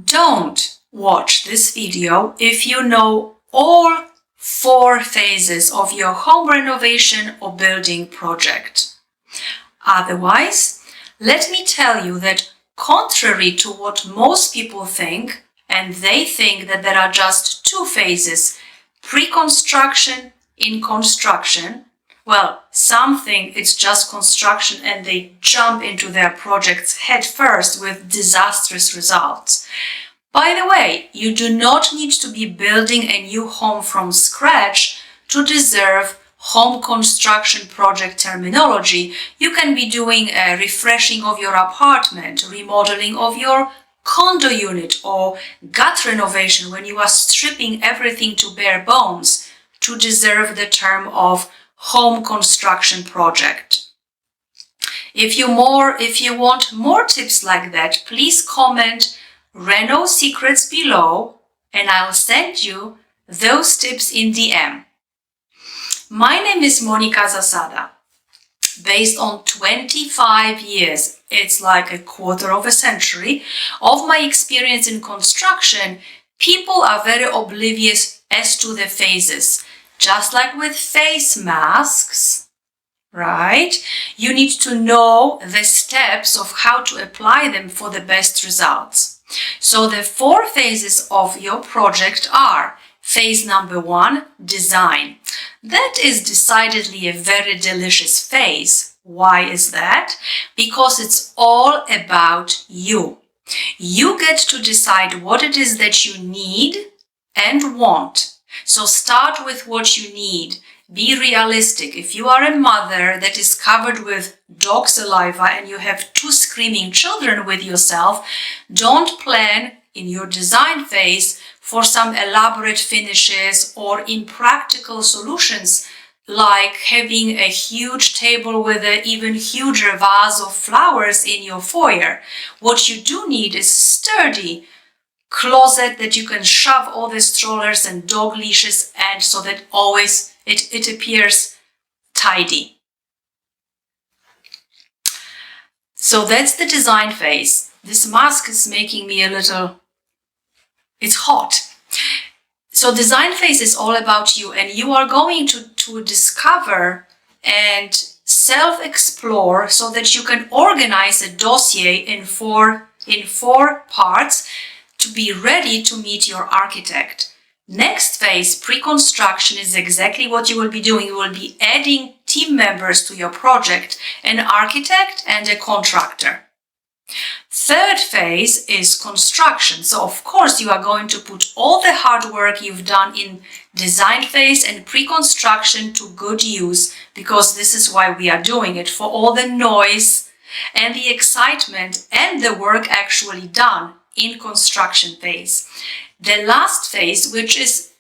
Don't watch this video if you know all 4 phases of your home renovation or building project. Otherwise, let me tell you that contrary to what most people think, and they think that there are just 2 phases, pre-construction in construction. Well, some think it's just construction and they jump into their projects head first with disastrous results. By the way, you do not need to be building a new home from scratch to deserve home construction project terminology. You can be doing a refreshing of your apartment, remodeling of your condo unit, or gut renovation when you are stripping everything to bare bones to deserve the term of home construction project. If you want more tips like that, please comment Reno Secrets below and I'll send you those tips in DM. My name is Monika Zasada. Based on 25 years, it's like a quarter of a century, of my experience in construction, people are very oblivious as to the phases. Just like with face masks, right? You need to know the steps of how to apply them for the best results. So the 4 phases of your project are: phase number 1, design. That is decidedly a very delicious phase. Why is that? Because it's all about you. You get to decide what it is that you need and want. So start with what you need. Be realistic. If you are a mother that is covered with dog saliva and you have 2 screaming children with yourself, don't plan in your design phase for some elaborate finishes or impractical solutions like having a huge table with an even huger vase of flowers in your foyer. What you do need is sturdy closet that you can shove all the strollers and dog leashes and so that always it appears tidy. So that's the design phase. This mask is making me it's hot. So design phase is all about you, and you are going to discover and self-explore so that you can organize a dossier in four parts to be ready to meet your architect. Next phase, pre-construction, is exactly what you will be doing. You will be adding team members to your project, an architect and a contractor. Third phase is construction. So of course you are going to put all the hard work you've done in design phase and pre-construction to good use, because this is why we are doing it, for all the noise and the excitement and the work actually done in construction phase. The last phase, which is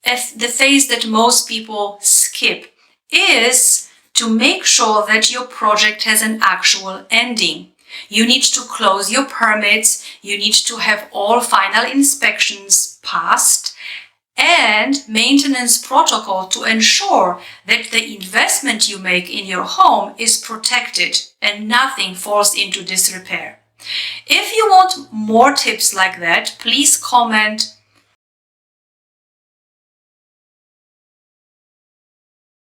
the phase that most people skip, is to make sure that your project has an actual ending. You need to close your permits, you need to have all final inspections passed, and maintenance protocol to ensure that the investment you make in your home is protected and nothing falls into disrepair. If you want more tips like that, please comment